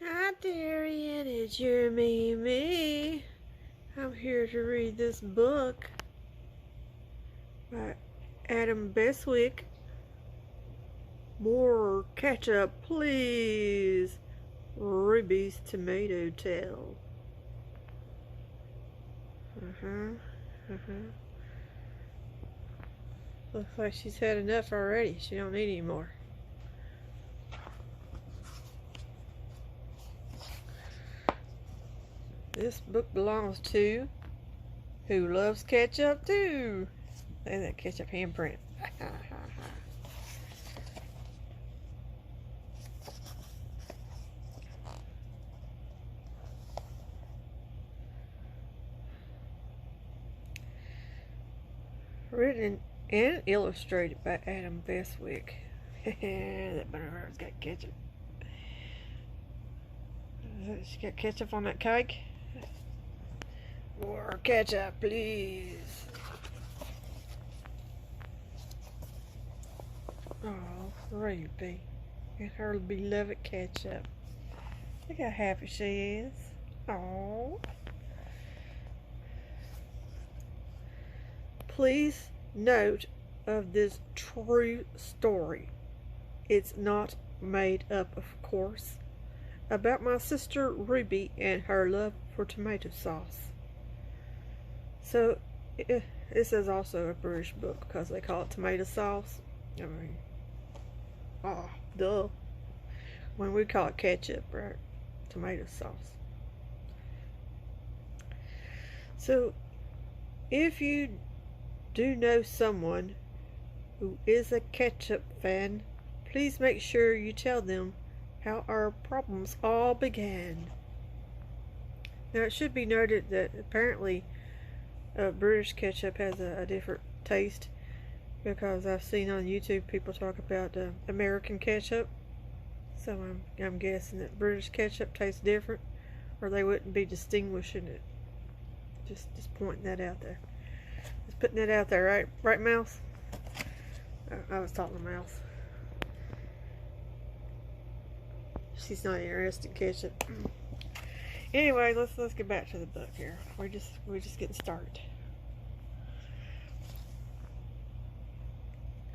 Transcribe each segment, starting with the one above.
Hi, Darian, it's your me. I'm here to read this book by Adam Bestwick. More ketchup, please. Ruby's Tomato Tale. Looks like she's had enough already. She don't need any more. This book belongs to Who Loves Ketchup Too. There's that ketchup handprint. Written and illustrated by Adam Bestwick. That banana's got ketchup. She got ketchup on that cake. More ketchup, please. Oh, Ruby and her beloved ketchup. Look how happy she is. Oh. Please note of this true story. It's not made up, of course. About my sister Ruby and her love for tomato sauce. So, this is also a British book because they call it tomato sauce. I mean, oh, duh. When we call it ketchup, right? Tomato sauce. So, if you do know someone who is a ketchup fan, please make sure you tell them how our problems all began. Now, it should be noted that apparently British ketchup has a different taste, because I've seen on YouTube people talk about American ketchup. So I'm guessing that British ketchup tastes different, or they wouldn't be distinguishing it. Just pointing that out there. Just putting that out there, right, Mouse? I was talking to Mouse. She's not interested in ketchup. Anyway, let's get back to the book here. We're just getting started.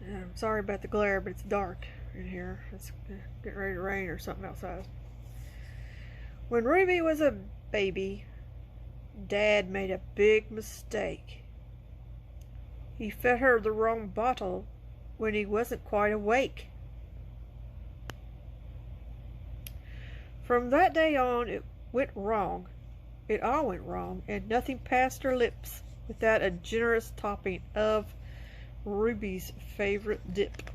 I'm sorry about the glare, but it's dark in here. It's getting ready to rain or something outside. When Ruby was a baby, Dad made a big mistake. He fed her the wrong bottle when he wasn't quite awake. From that day on, it went wrong. It all went wrong, and nothing passed her lips without a generous topping of Ruby's favorite dip.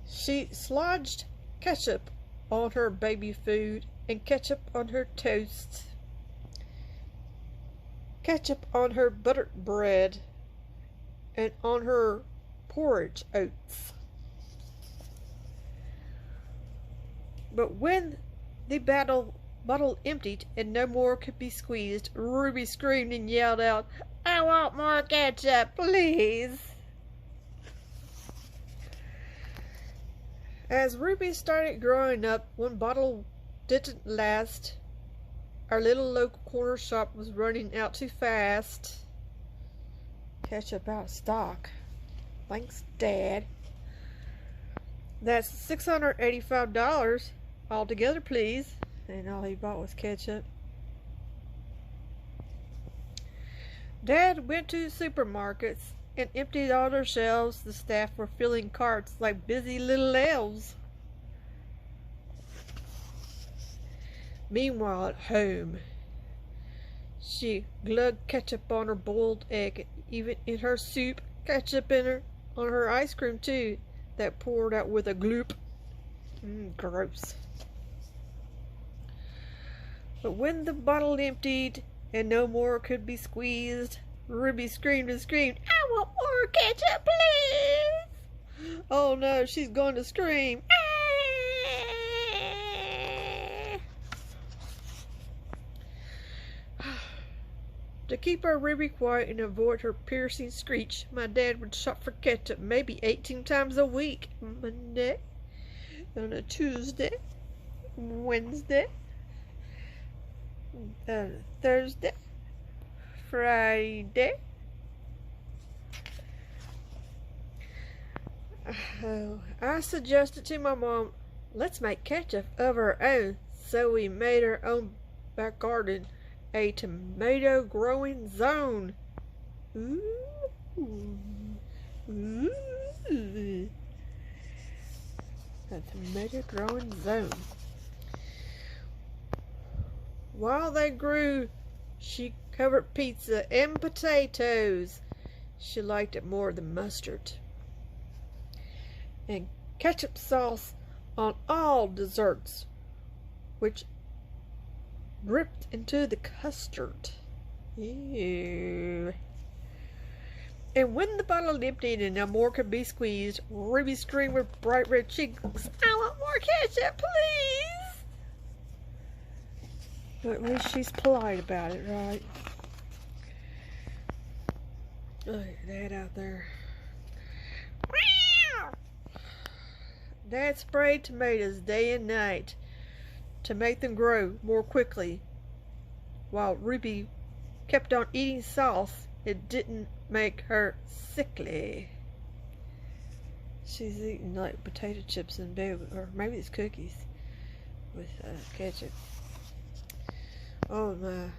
She slodged ketchup on her baby food and ketchup on her toast, ketchup on her buttered bread, and on her porridge oats. But when the bottle emptied and no more could be squeezed, Ruby screamed and yelled out, "I want more ketchup, please!" As Ruby started growing up, one bottle didn't last. Our little local corner shop was running out too fast. Ketchup out of stock. Thanks, Dad. That's $685 altogether, please. And all he bought was ketchup. Dad went to supermarkets and emptied all their shelves. The staff were filling carts like busy little elves. Meanwhile, at home, she glugged ketchup on her boiled egg, even in her soup, ketchup on her ice cream too, that poured out with a gloop. Gross. But when the bottle emptied and no more could be squeezed, Ruby screamed and screamed, "I want more ketchup, please!" Oh no, she's going to scream. To keep our Ruby quiet and avoid her piercing screech, my dad would shop for ketchup maybe 18 times a week. Monday, on a Tuesday, Wednesday, Thursday, Friday. I suggested to my mom, let's make ketchup of our own. So we made our own back garden a tomato growing zone. Ooh. Ooh. A tomato growing zone. While they grew, she covered pizza and potatoes. She liked it more than mustard. And ketchup sauce on all desserts, which dripped into the custard. Ew. And when the bottle emptied and no more could be squeezed, Ruby screamed with bright red cheeks, I want more ketchup, please! But at least she's polite about it, right? Look at that out there. Dad sprayed tomatoes day and night to make them grow more quickly. While Ruby kept on eating sauce, it didn't make her sickly. She's eating like potato chips in bed, or maybe it's cookies with ketchup. Oh my.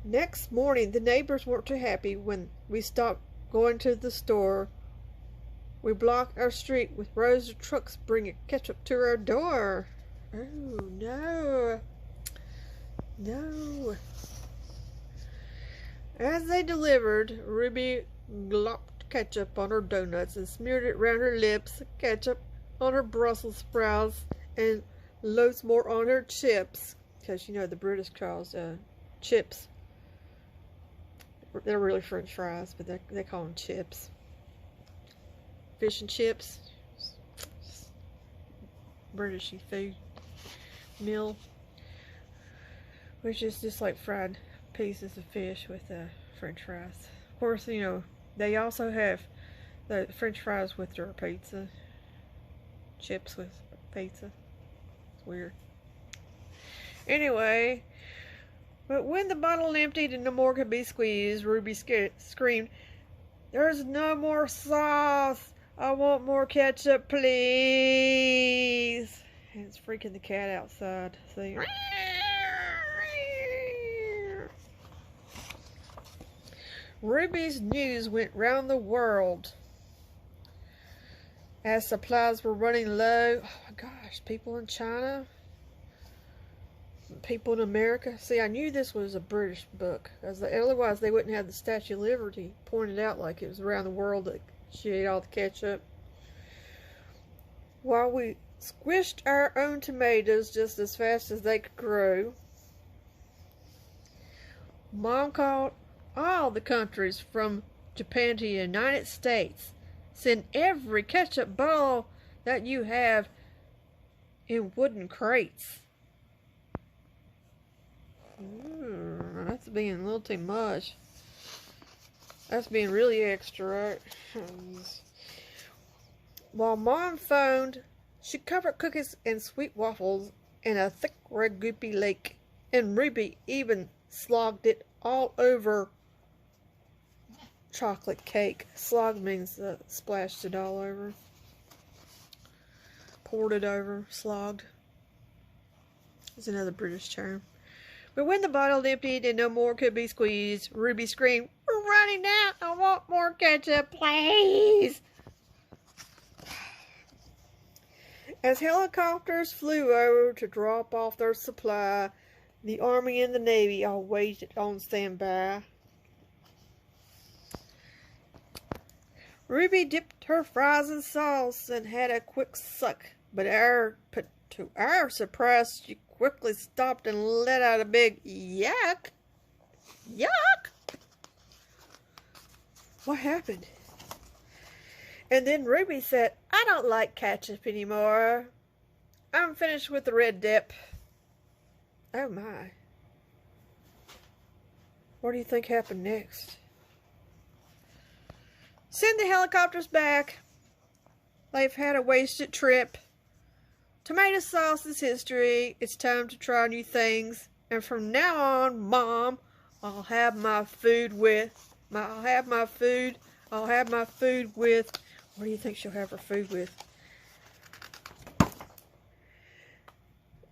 Next morning, the neighbors weren't too happy when we stopped going to the store. We blocked our street with rows of trucks bringing ketchup to our door. Oh, no. No. As they delivered, Ruby glopped ketchup on her donuts and smeared it around her lips, ketchup on her Brussels sprouts, and loads more on her chips. Because, you know, the British calls chips. They're really French fries, but they call them chips. Fish and chips. British food meal. Which is just like fried pieces of fish with French fries. Of course, you know, they also have the French fries with their pizza. Chips with pizza. It's weird. Anyway, but when the bottle emptied and no more could be squeezed, Ruby screamed, "There's no more sauce! I want more ketchup, please!" And it's freaking the cat outside. See? Ruby's news went round the world. As supplies were running low, oh my gosh, people in China, people in America. See, I knew this was a British book, because otherwise they wouldn't have the Statue of Liberty pointed out like it was around the world that she ate all the ketchup. While we squished our own tomatoes just as fast as they could grow, Mom called all the countries from Japan to the United States. Send every ketchup bottle that you have in wooden crates. That's being a little too much. That's being really extra, right? While Mom phoned, she covered cookies and sweet waffles in a thick red goopy lake, and Ruby even slogged it all over chocolate cake. Slog means splashed it all over. Poured it over. Slogged. It's another British term. But when the bottle emptied and no more could be squeezed, Ruby screamed, "We're running out! I want more ketchup, please!" As helicopters flew over to drop off their supply, the Army and the Navy all waited on standby. Ruby dipped her fries in sauce and had a quick suck, but to our surprise, she quickly stopped and let out a big yuck. Yuck! What happened? And then Ruby said, "I don't like ketchup anymore. I'm finished with the red dip." Oh my. What do you think happened next? Send the helicopters back. They've had a wasted trip. Tomato sauce is history. It's time to try new things. And from now on, Mom, I'll have my food with. What do you think she'll have her food with?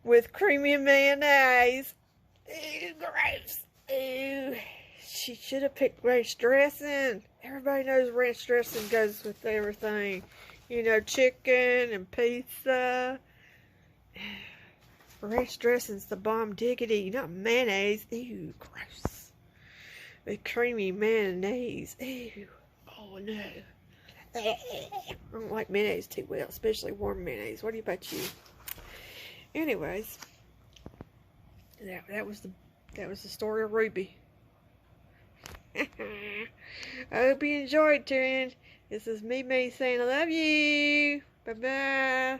With creamy mayonnaise. Ew, gross. Ew. She should have picked ranch dressing. Everybody knows ranch dressing goes with everything. You know, chicken and pizza. Ranch dressing's the bomb diggity, not mayonnaise. Ew, gross. With creamy mayonnaise. Ew. Oh, no. I don't like mayonnaise too well, especially warm mayonnaise. What about you? Anyways, that was the story of Ruby. I hope you enjoyed, Tyrion. This is me saying I love you. Bye-bye.